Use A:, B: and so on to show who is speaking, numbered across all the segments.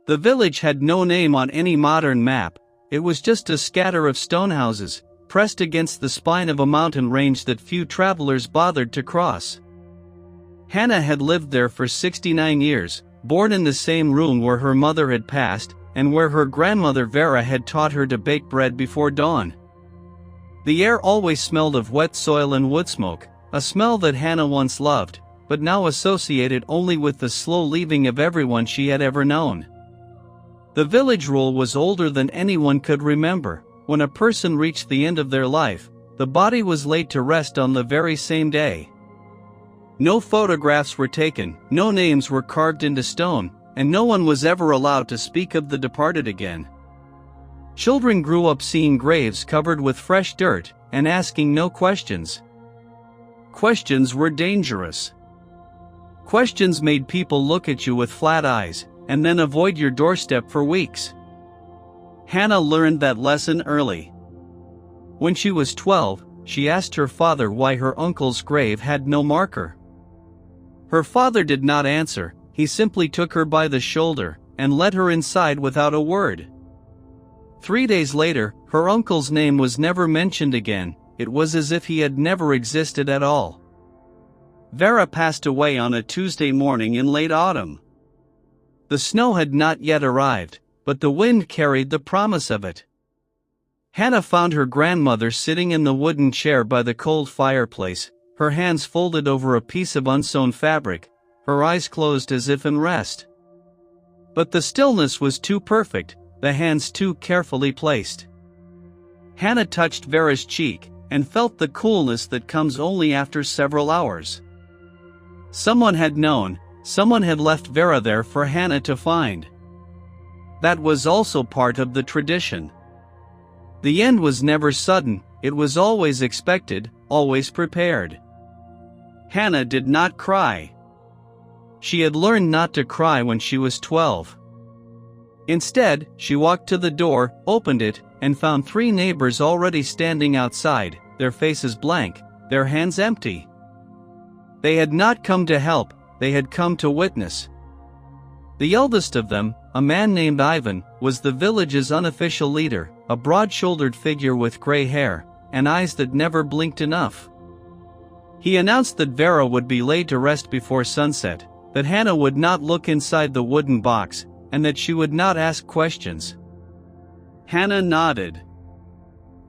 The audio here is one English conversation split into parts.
A: The village had no name on any modern map. It was just a scatter of stone houses, pressed against the spine of a mountain range that few travelers bothered to cross. Hanna had lived there for 69 years, born in the same room where her mother had passed, and where her grandmother Vera had taught her to bake bread before dawn. The air always smelled of wet soil and wood smoke, a smell that Hanna once loved, but now associated only with the slow leaving of everyone she had ever known. The village rule was older than anyone could remember. When a person reached the end of their life, the body was laid to rest on the very same day. No photographs were taken, no names were carved into stone, and no one was ever allowed to speak of the departed again. Children grew up seeing graves covered with fresh dirt, and asking no questions. Questions were dangerous. Questions made people look at you with flat eyes, and then avoid your doorstep for weeks. Hanna learned that lesson early. When she was 12, she asked her father why her uncle's grave had no marker. Her father did not answer. He simply took her by the shoulder, and led her inside without a word. 3 days later, her uncle's name was never mentioned again. It was as if he had never existed at all. Vera passed away on a Tuesday morning in late autumn. The snow had not yet arrived, but the wind carried the promise of it. Hanna found her grandmother sitting in the wooden chair by the cold fireplace, her hands folded over a piece of unsewn fabric, her eyes closed as if in rest. But the stillness was too perfect, the hands too carefully placed. Hanna touched Vera's cheek, and felt the coolness that comes only after several hours. Someone had known, someone had left Vera there for Hanna to find. That was also part of the tradition. The end was never sudden, it was always expected, always prepared. Hanna did not cry. She had learned not to cry when she was 12. Instead, she walked to the door, opened it, and found 3 neighbors already standing outside, their faces blank, their hands empty. They had not come to help, they had come to witness. The eldest of them, a man named Ivan, was the village's unofficial leader, a broad-shouldered figure with gray hair, and eyes that never blinked enough. He announced that Vera would be laid to rest before sunset, that Hanna would not look inside the wooden box, and that she would not ask questions. Hanna nodded.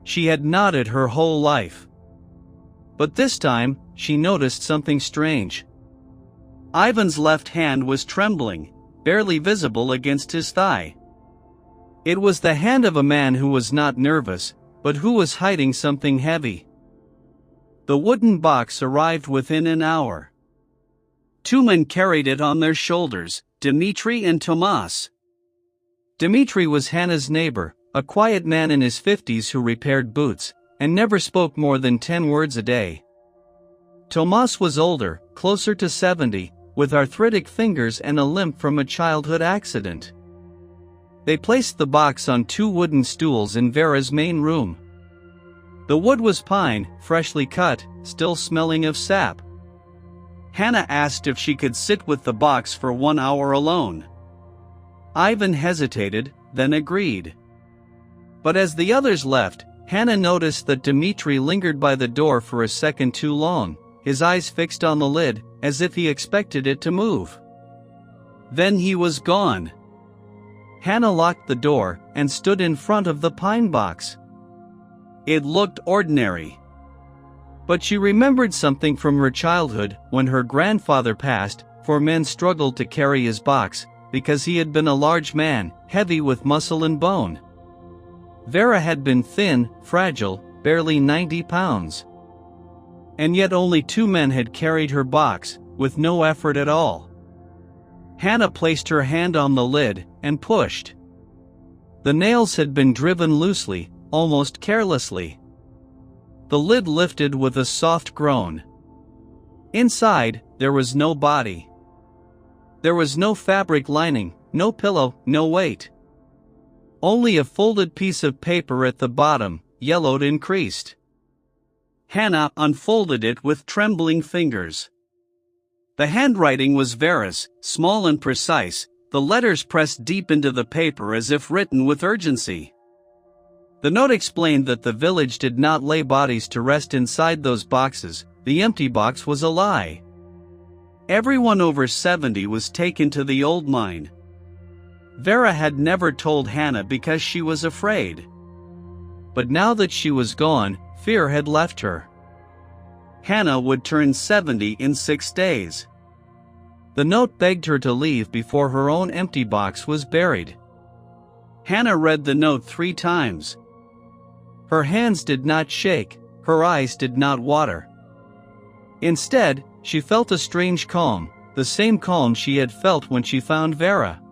A: She had nodded her whole life. But this time, she noticed something strange. Ivan's left hand was trembling, barely visible against his thigh. It was the hand of a man who was not nervous, but who was hiding something heavy. The wooden box arrived within an hour. 2 men carried it on their shoulders, Dmitri and Tomas. Dmitri was Hanna's neighbor, a quiet man in his 50s who repaired boots, and never spoke more than 10 words a day. Tomas was older, closer to 70, with arthritic fingers and a limp from a childhood accident. They placed the box on 2 wooden stools in Vera's main room. The wood was pine, freshly cut, still smelling of sap. Hanna asked if she could sit with the box for 1 hour alone. Ivan hesitated, then agreed. But as the others left, Hanna noticed that Dmitri lingered by the door for a second too long, his eyes fixed on the lid, as if he expected it to move. Then he was gone. Hanna locked the door, and stood in front of the pine box. It looked ordinary. But she remembered something from her childhood, when her grandfather passed, 4 men struggled to carry his box, because he had been a large man, heavy with muscle and bone. Vera had been thin, fragile, barely 90 pounds. And yet only 2 men had carried her box, with no effort at all. Hanna placed her hand on the lid, and pushed. The nails had been driven loosely, almost carelessly. The lid lifted with a soft groan. Inside, there was no body. There was no fabric lining, no pillow, no weight. Only a folded piece of paper at the bottom, yellowed and creased. Hanna unfolded it with trembling fingers. The handwriting was Vera's, small and precise, the letters pressed deep into the paper as if written with urgency. The note explained that the village did not lay bodies to rest inside those boxes. The empty box was a lie. Everyone over 70 was taken to the old mine. Vera had never told Hanna because she was afraid. But now that she was gone, fear had left her. Hanna would turn 70 in 6 days. The note begged her to leave before her own empty box was buried. Hanna read the note 3 times. Her hands did not shake, her eyes did not water. Instead, she felt a strange calm, the same calm she had felt when she found Vera.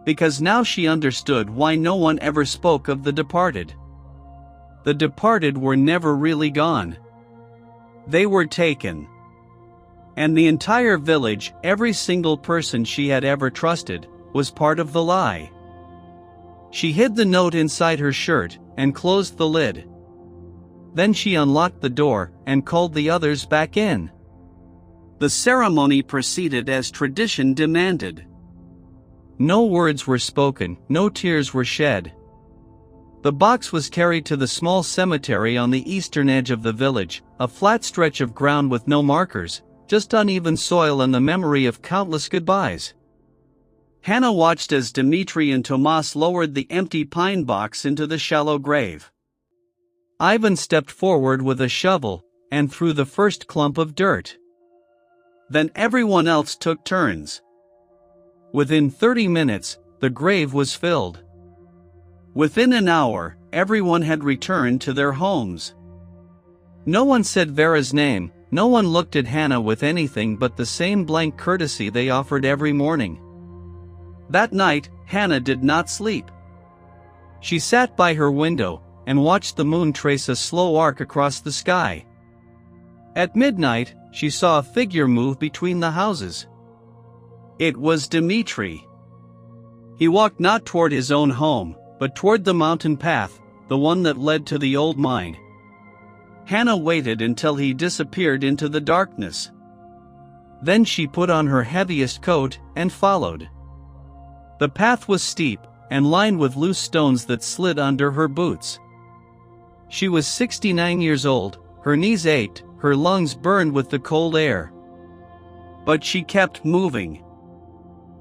A: Because now she understood why no one ever spoke of the departed. The departed were never really gone. They were taken. And the entire village, every single person she had ever trusted, was part of the lie. She hid the note inside her shirt and closed the lid. Then she unlocked the door and called the others back in. The ceremony proceeded as tradition demanded. No words were spoken, no tears were shed. The box was carried to the small cemetery on the eastern edge of the village, a flat stretch of ground with no markers, just uneven soil and the memory of countless goodbyes. Hanna watched as Dmitri and Tomas lowered the empty pine box into the shallow grave. Ivan stepped forward with a shovel and threw the first clump of dirt. Then everyone else took turns. Within 30 minutes, the grave was filled. Within an hour, everyone had returned to their homes. No one said Vera's name, no one looked at Hanna with anything but the same blank courtesy they offered every morning. That night, Hanna did not sleep. She sat by her window and watched the moon trace a slow arc across the sky. At midnight, she saw a figure move between the houses. It was Dmitri. He walked not toward his own home, but toward the mountain path, the one that led to the old mine. Hanna waited until he disappeared into the darkness. Then she put on her heaviest coat and followed. The path was steep and lined with loose stones that slid under her boots. She was 69 years old, her knees ached, her lungs burned with the cold air. But she kept moving.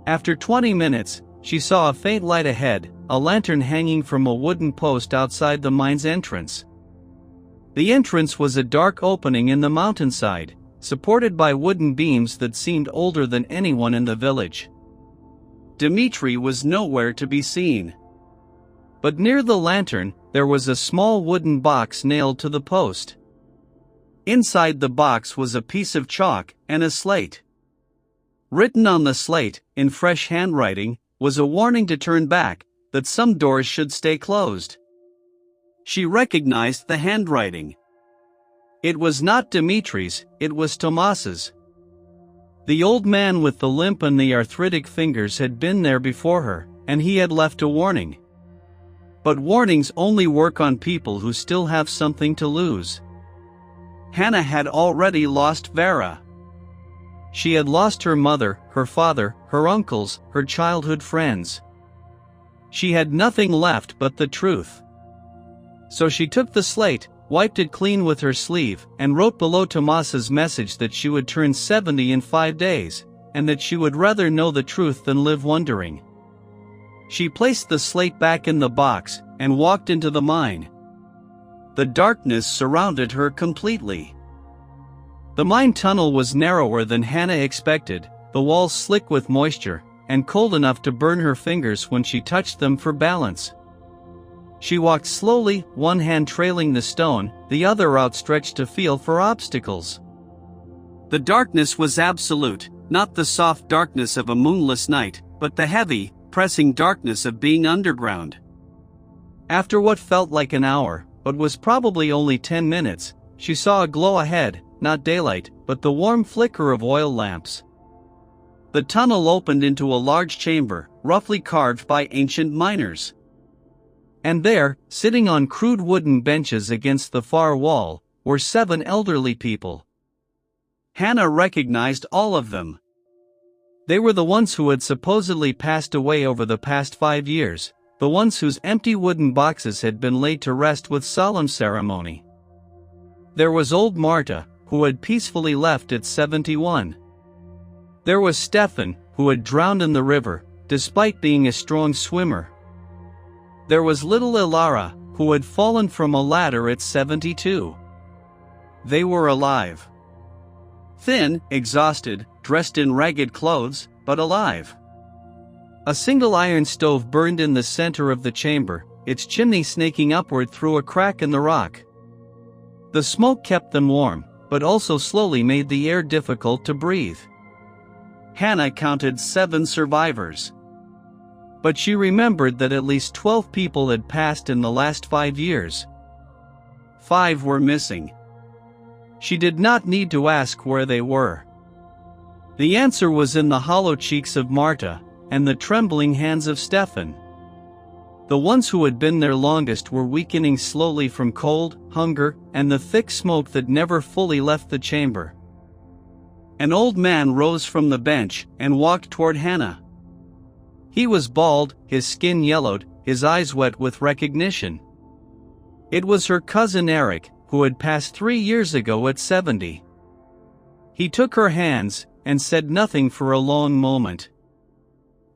A: After 20 minutes, she saw a faint light ahead, a lantern hanging from a wooden post outside the mine's entrance. The entrance was a dark opening in the mountainside, supported by wooden beams that seemed older than anyone in the village. Dmitri was nowhere to be seen. But near the lantern, there was a small wooden box nailed to the post. Inside the box was a piece of chalk and a slate. Written on the slate, in fresh handwriting, was a warning to turn back, that some doors should stay closed. She recognized the handwriting. It was not Dmitri's, it was Tomas's. The old man with the limp and the arthritic fingers had been there before her, and he had left a warning. But warnings only work on people who still have something to lose. Hanna had already lost Vera. She had lost her mother, her father, her uncles, her childhood friends. She had nothing left but the truth. So she took the slate, wiped it clean with her sleeve, and wrote below Tomas's message that she would turn 70 in 5 days, and that she would rather know the truth than live wondering. She placed the slate back in the box, and walked into the mine. The darkness surrounded her completely. The mine tunnel was narrower than Hanna expected, the walls slick with moisture, and cold enough to burn her fingers when she touched them for balance. She walked slowly, one hand trailing the stone, the other outstretched to feel for obstacles. The darkness was absolute, not the soft darkness of a moonless night, but the heavy, pressing darkness of being underground. After what felt like an hour, but was probably only 10 minutes, she saw a glow ahead, not daylight, but the warm flicker of oil lamps. The tunnel opened into a large chamber, roughly carved by ancient miners. And there, sitting on crude wooden benches against the far wall, were 7 elderly people. Hanna recognized all of them. They were the ones who had supposedly passed away over the past 5 years, the ones whose empty wooden boxes had been laid to rest with solemn ceremony. There was old Marta, who had peacefully left at 71. There was Stefan, who had drowned in the river, despite being a strong swimmer. There was little Ilara, who had fallen from a ladder at 72. They were alive. Thin, exhausted, dressed in ragged clothes, but alive. A single iron stove burned in the center of the chamber, its chimney snaking upward through a crack in the rock. The smoke kept them warm, but also slowly made the air difficult to breathe. Hanna counted 7 survivors. But she remembered that at least 12 people had passed in the last 5 years. 5 were missing. She did not need to ask where they were. The answer was in the hollow cheeks of Marta, and the trembling hands of Stefan. The ones who had been there longest were weakening slowly from cold, hunger, and the thick smoke that never fully left the chamber. An old man rose from the bench and walked toward Hanna. He was bald, his skin yellowed, his eyes wet with recognition. It was her cousin Eric, who had passed 3 years ago at 70. He took her hands and said nothing for a long moment.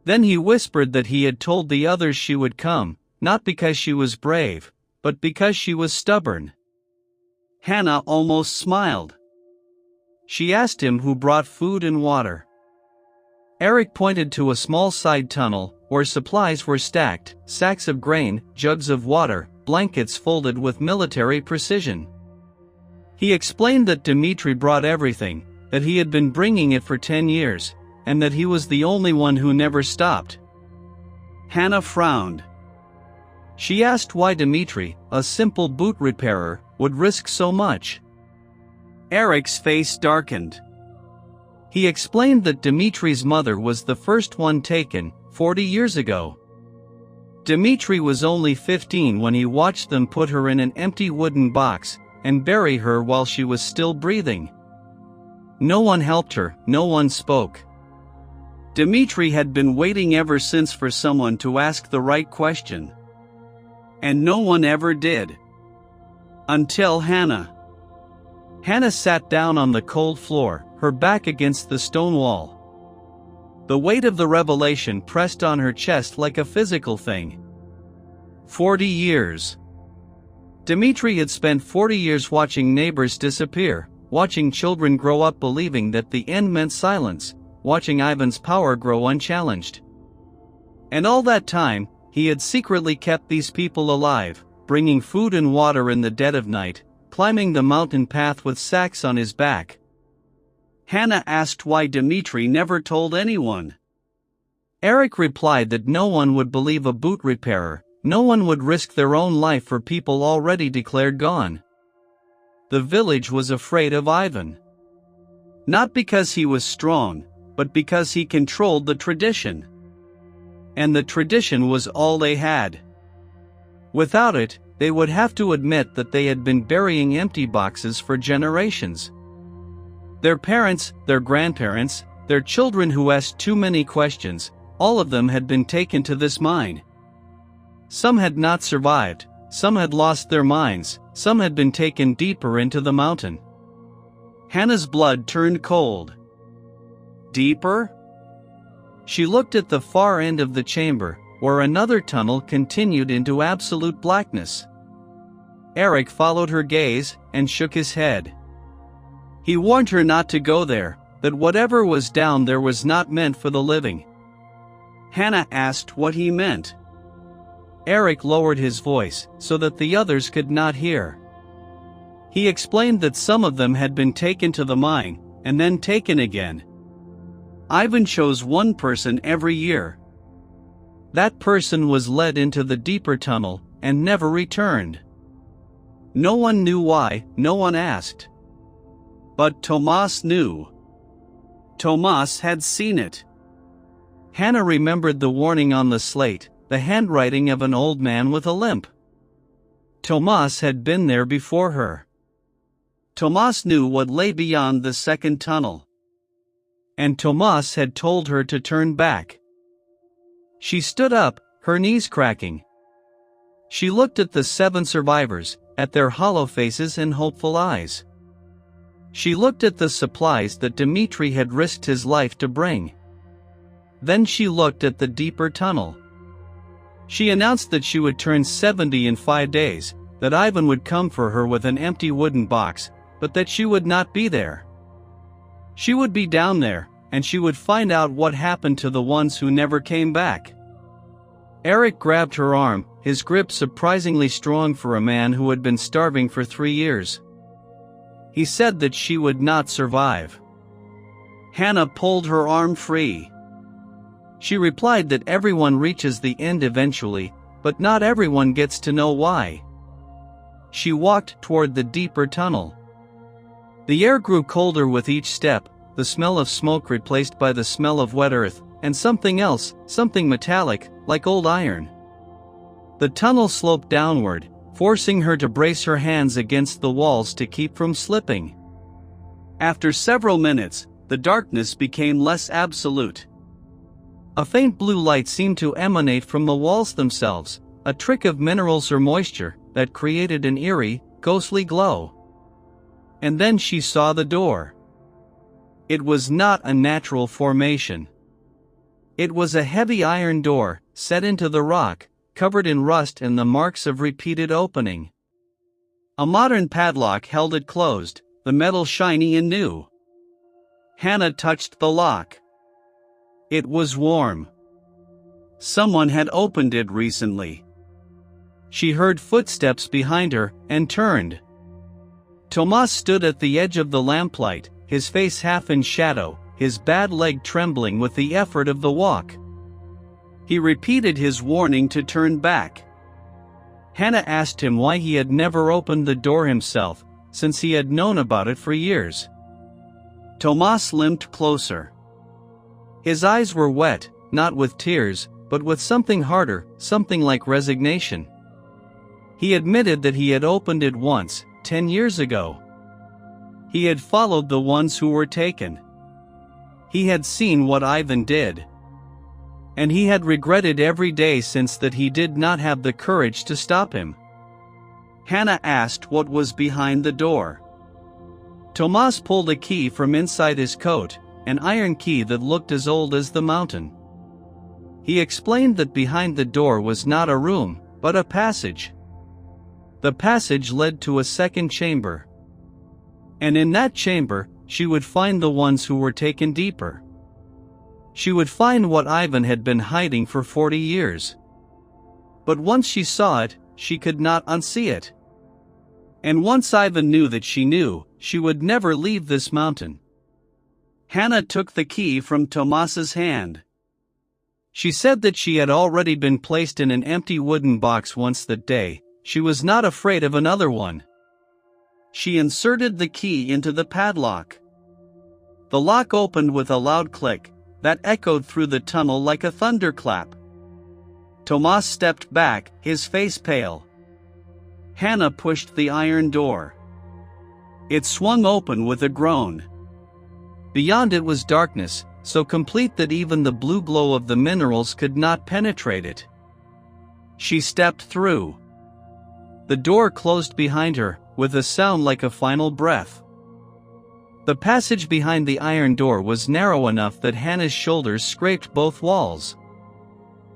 A: Then he whispered that he had told the others she would come, not because she was brave, but because she was stubborn. Hanna almost smiled. She asked him who brought food and water. Eric pointed to a small side tunnel, where supplies were stacked, sacks of grain, jugs of water, blankets folded with military precision. He explained that Dmitri brought everything, that he had been bringing it for 10 years, and that he was the only one who never stopped. Hanna frowned. She asked why Dmitri, a simple boot repairer, would risk so much. Eric's face darkened. He explained that Dmitri's mother was the first one taken, 40 years ago. Dmitri was only 15 when he watched them put her in an empty wooden box and bury her while she was still breathing. No one helped her, no one spoke. Dmitri had been waiting ever since for someone to ask the right question. And no one ever did. Until Hanna. Hanna sat down on the cold floor, her back against the stone wall. The weight of the revelation pressed on her chest like a physical thing. 40 years. Dmitri had spent 40 years watching neighbors disappear, watching children grow up believing that the end meant silence, watching Ivan's power grow unchallenged. And all that time, he had secretly kept these people alive, bringing food and water in the dead of night, climbing the mountain path with sacks on his back. Hanna asked why Dmitri never told anyone. Eric replied that no one would believe a boot repairer, no one would risk their own life for people already declared gone. The village was afraid of Ivan. Not because he was strong, but because he controlled the tradition. And the tradition was all they had. Without it, they would have to admit that they had been burying empty boxes for generations. Their parents, their grandparents, their children who asked too many questions, all of them had been taken to this mine. Some had not survived, some had lost their minds, some had been taken deeper into the mountain. Hanna's blood turned cold. Deeper? She looked at the far end of the chamber, where another tunnel continued into absolute blackness. Eric followed her gaze and shook his head. He warned her not to go there, that whatever was down there was not meant for the living. Hanna asked what he meant. Eric lowered his voice so that the others could not hear. He explained that some of them had been taken to the mine, and then taken again. Ivan chose one person every year. That person was led into the deeper tunnel and never returned. No one knew why, no one asked. But Tomas knew. Tomas had seen it. Hanna remembered the warning on the slate, the handwriting of an old man with a limp. Tomas had been there before her. Tomas knew what lay beyond the second tunnel. and Tomas had told her to turn back. She stood up, her knees cracking. She looked at the 7 survivors, at their hollow faces and hopeful eyes. She looked at the supplies that Dmitri had risked his life to bring. Then she looked at the deeper tunnel. She announced that she would turn 70 in 5 days, that Ivan would come for her with an empty wooden box, but that she would not be there. She would be down there, and she would find out what happened to the ones who never came back. Eric grabbed her arm, his grip surprisingly strong for a man who had been starving for 3 years. He said that she would not survive. Hanna pulled her arm free. She replied that everyone reaches the end eventually, but not everyone gets to know why. She walked toward the deeper tunnel. The air grew colder with each step, the smell of smoke replaced by the smell of wet earth, and something else, something metallic, like old iron. The tunnel sloped downward, forcing her to brace her hands against the walls to keep from slipping. After several minutes, the darkness became less absolute. A faint blue light seemed to emanate from the walls themselves, a trick of minerals or moisture that created an eerie, ghostly glow. And then she saw the door. It was not a natural formation. It was a heavy iron door, set into the rock, covered in rust and the marks of repeated opening. A modern padlock held it closed, the metal shiny and new. Hanna touched the lock. It was warm. Someone had opened it recently. She heard footsteps behind her, and turned. Tomas stood at the edge of the lamplight, his face half in shadow, his bad leg trembling with the effort of the walk. He repeated his warning to turn back. Hanna asked him why he had never opened the door himself, since he had known about it for years. Tomas limped closer. His eyes were wet, not with tears, but with something harder, something like resignation. He admitted that he had opened it once, 10 years ago. He had followed the ones who were taken. He had seen what Ivan did. And he had regretted every day since that he did not have the courage to stop him. Hanna asked what was behind the door. Tomas pulled a key from inside his coat, an iron key that looked as old as the mountain. He explained that behind the door was not a room, but a passage. The passage led to a second chamber. And in that chamber, she would find the ones who were taken deeper. She would find what Ivan had been hiding for 40 years. But once she saw it, she could not unsee it. And once Ivan knew that she knew, she would never leave this mountain. Hanna took the key from Tomas's hand. She said that she had already been placed in an empty wooden box once that day. She was not afraid of another one. She inserted the key into the padlock. The lock opened with a loud click that echoed through the tunnel like a thunderclap. Tomas stepped back, his face pale. Hanna pushed the iron door. It swung open with a groan. Beyond it was darkness, so complete that even the blue glow of the minerals could not penetrate it. She stepped through. The door closed behind her, with a sound like a final breath. The passage behind the iron door was narrow enough that Hanna's shoulders scraped both walls.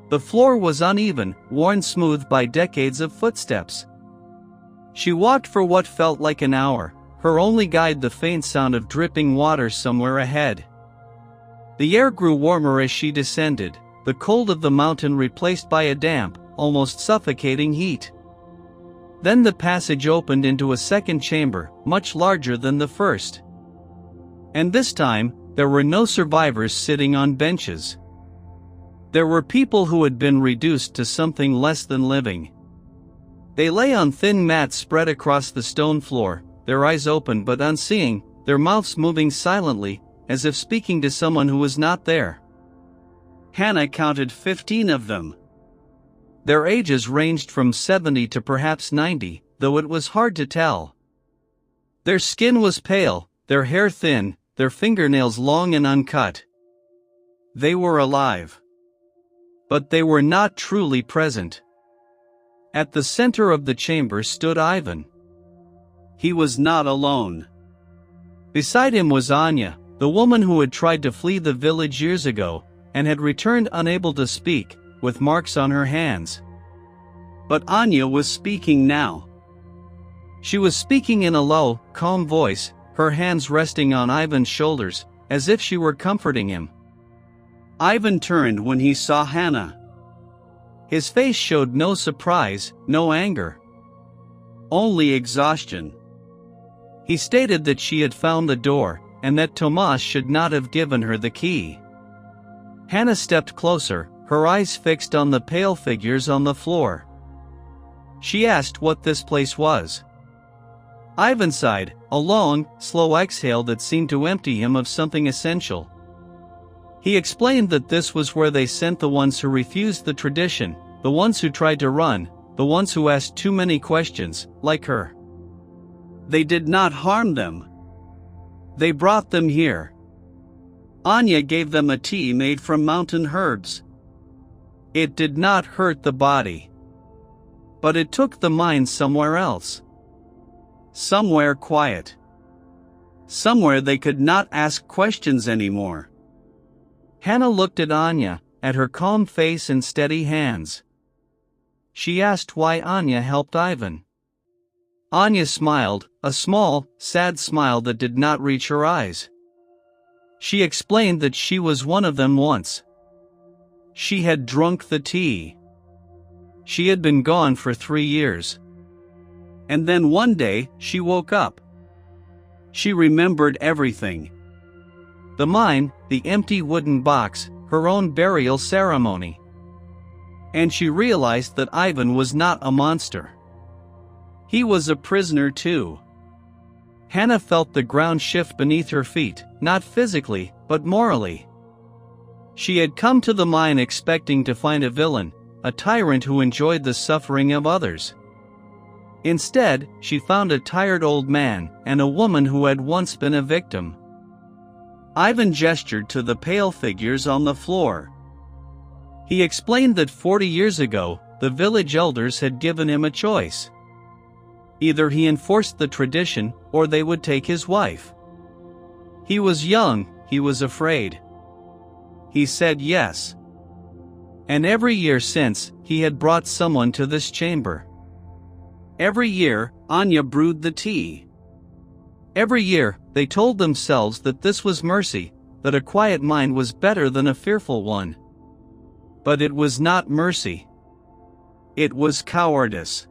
A: The floor was uneven, worn smooth by decades of footsteps. She walked for what felt like an hour, her only guide the faint sound of dripping water somewhere ahead. The air grew warmer as she descended, the cold of the mountain replaced by a damp, almost suffocating heat. Then the passage opened into a second chamber, much larger than the first. And this time, there were no survivors sitting on benches. There were people who had been reduced to something less than living. They lay on thin mats spread across the stone floor, their eyes open but unseeing, their mouths moving silently, as if speaking to someone who was not there. Hanna counted 15 of them. Their ages ranged from 70 to perhaps 90, though it was hard to tell. Their skin was pale, their hair thin, their fingernails long and uncut. They were alive. But they were not truly present. At the center of the chamber stood Ivan. He was not alone. Beside him was Anya, the woman who had tried to flee the village years ago, and had returned unable to speak, with marks on her hands. But Anya was speaking now. She was speaking in a low, calm voice, her hands resting on Ivan's shoulders, as if she were comforting him. Ivan turned when he saw Hanna. His face showed no surprise, no anger. Only exhaustion. He stated that she had found the door, and that Tomas should not have given her the key. Hanna stepped closer, her eyes fixed on the pale figures on the floor. She asked what this place was. Ivan sighed, a long, slow exhale that seemed to empty him of something essential. He explained that this was where they sent the ones who refused the tradition, the ones who tried to run, the ones who asked too many questions, like her. They did not harm them. They brought them here. Anya gave them a tea made from mountain herbs. It did not hurt the body. But it took the mind somewhere else. Somewhere quiet. Somewhere they could not ask questions anymore. Hanna looked at Anya, at her calm face and steady hands. She asked why Anya helped Ivan. Anya smiled, a small, sad smile that did not reach her eyes. She explained that she was one of them once. She had drunk the tea. She had been gone for 3 years. And then one day, she woke up. She remembered everything. The mine, the empty wooden box, her own burial ceremony. And she realized that Ivan was not a monster. He was a prisoner too. Hanna felt the ground shift beneath her feet, not physically, but morally. She had come to the mine expecting to find a villain, a tyrant who enjoyed the suffering of others. Instead, she found a tired old man, and a woman who had once been a victim. Ivan gestured to the pale figures on the floor. He explained that 40 years ago, the village elders had given him a choice. Either he enforced the tradition, or they would take his wife. He was young, he was afraid. He said yes. And every year since, he had brought someone to this chamber. Every year, Anya brewed the tea. Every year, they told themselves that this was mercy, that a quiet mind was better than a fearful one. But it was not mercy. It was cowardice.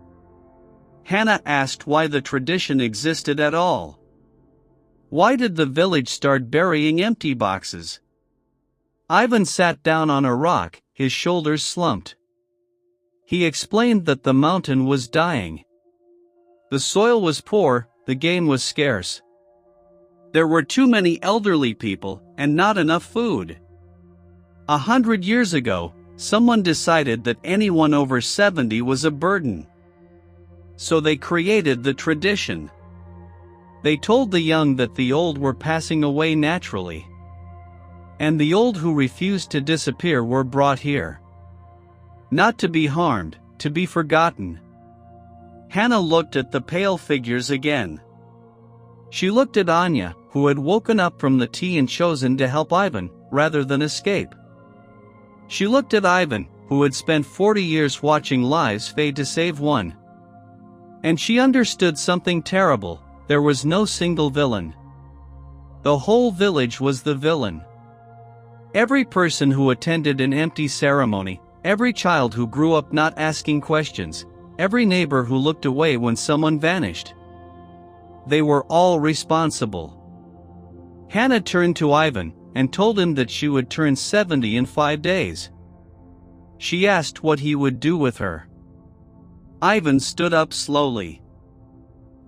A: Hanna asked why the tradition existed at all. Why did the village start burying empty boxes? Ivan sat down on a rock, his shoulders slumped. He explained that the mountain was dying. The soil was poor, the game was scarce. There were too many elderly people, and not enough food. 100 years ago, someone decided that anyone over 70 was a burden. So they created the tradition. They told the young that the old were passing away naturally. And the old who refused to disappear were brought here. Not to be harmed, to be forgotten. Hanna looked at the pale figures again. She looked at Anya, who had woken up from the tea and chosen to help Ivan, rather than escape. She looked at Ivan, who had spent 40 years watching lives fade to save one. And she understood something terrible: there was no single villain. The whole village was the villain. Every person who attended an empty ceremony, every child who grew up not asking questions, every neighbor who looked away when someone vanished. They were all responsible. Hanna turned to Ivan and told him that she would turn 70 in 5 days. She asked what he would do with her. Ivan stood up slowly.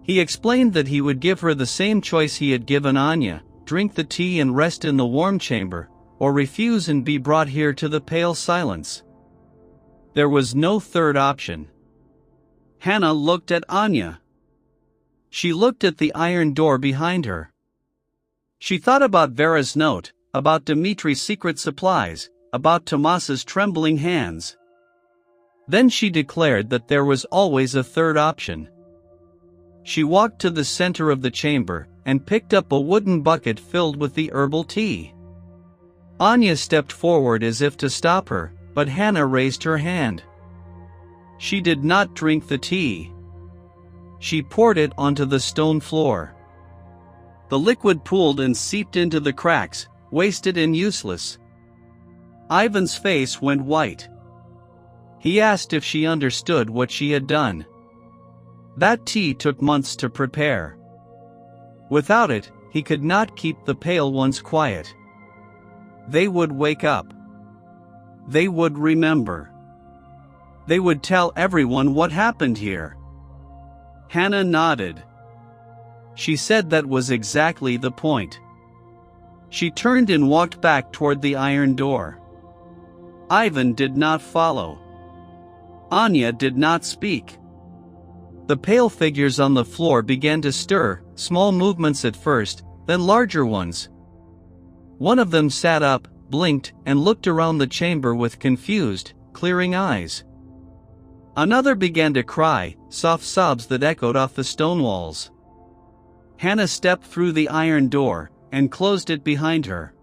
A: He explained that he would give her the same choice he had given Anya: drink the tea and rest in the warm chamber, or refuse and be brought here to the pale silence. There was no third option. Hanna looked at Anya. She looked at the iron door behind her. She thought about Vera's note, about Dimitri's secret supplies, about Tomas's trembling hands. Then she declared that there was always a third option. She walked to the center of the chamber and picked up a wooden bucket filled with the herbal tea. Anya stepped forward as if to stop her, but Hanna raised her hand. She did not drink the tea. She poured it onto the stone floor. The liquid pooled and seeped into the cracks, wasted and useless. Ivan's face went white. He asked if she understood what she had done. That tea took months to prepare. Without it, he could not keep the pale ones quiet. They would wake up. They would remember. They would tell everyone what happened here. Hanna nodded. She said that was exactly the point. She turned and walked back toward the iron door. Ivan did not follow. Anya did not speak. The pale figures on the floor began to stir, small movements at first, then larger ones. One of them sat up, blinked, and looked around the chamber with confused, clearing eyes. Another began to cry, soft sobs that echoed off the stone walls. Hanna stepped through the iron door and closed it behind her.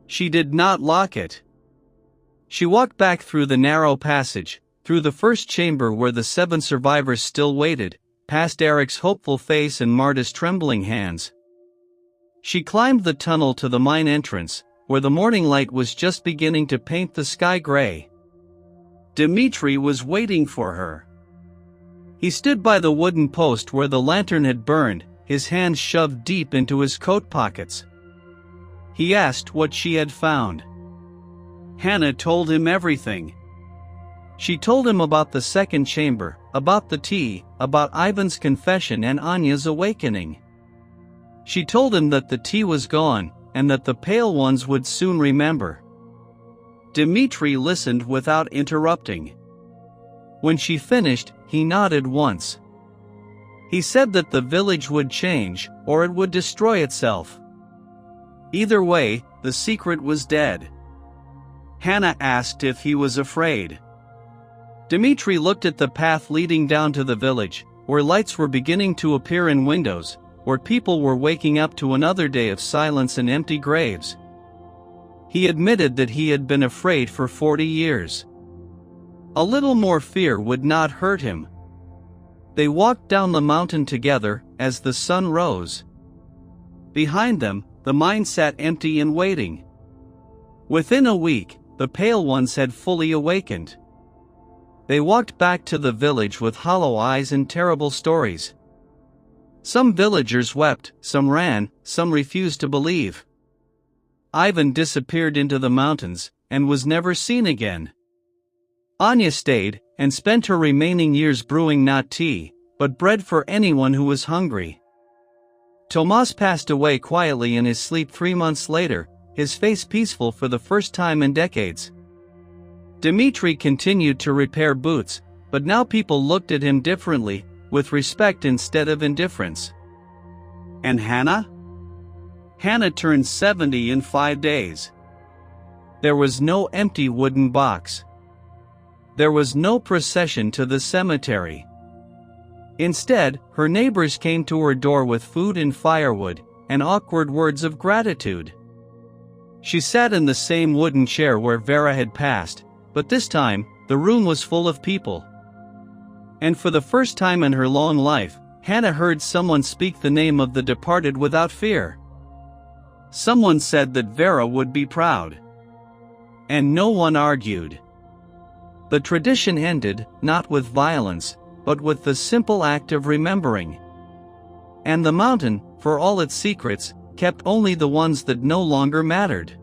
A: She did not lock it. She walked back through the narrow passage, through the first chamber where the 7 survivors still waited, past Eric's hopeful face and Marta's trembling hands. She climbed the tunnel to the mine entrance, where the morning light was just beginning to paint the sky gray. Dimitri was waiting for her. He stood by the wooden post where the lantern had burned, his hands shoved deep into his coat pockets. He asked what she had found. Hanna told him everything. She told him about the second chamber, about the tea, about Ivan's confession and Anya's awakening. She told him that the tea was gone, and that the pale ones would soon remember. Dimitri listened without interrupting. When she finished, he nodded once. He said that the village would change, or it would destroy itself. Either way, the secret was dead. Hanna asked if he was afraid. Dimitri looked at the path leading down to the village, where lights were beginning to appear in windows, where people were waking up to another day of silence and empty graves. He admitted that he had been afraid for 40 years. A little more fear would not hurt him. They walked down the mountain together as the sun rose. Behind them, the mine sat empty and waiting. Within a week, the pale ones had fully awakened. They walked back to the village with hollow eyes and terrible stories. Some villagers wept, some ran, some refused to believe. Ivan disappeared into the mountains, and was never seen again. Anya stayed, and spent her remaining years brewing not tea, but bread for anyone who was hungry. Tomas passed away quietly in his sleep 3 months later, his face peaceful for the first time in decades. Dimitri continued to repair boots, but now people looked at him differently, with respect instead of indifference. And Hanna? Hanna turned 70 in 5 days. There was no empty wooden box. There was no procession to the cemetery. Instead, her neighbors came to her door with food and firewood, and awkward words of gratitude. She sat in the same wooden chair where Vera had passed, but this time, the room was full of people. And for the first time in her long life, Hanna heard someone speak the name of the departed without fear. Someone said that Vera would be proud. And no one argued. The tradition ended, not with violence, but with the simple act of remembering. And the mountain, for all its secrets, kept only the ones that no longer mattered.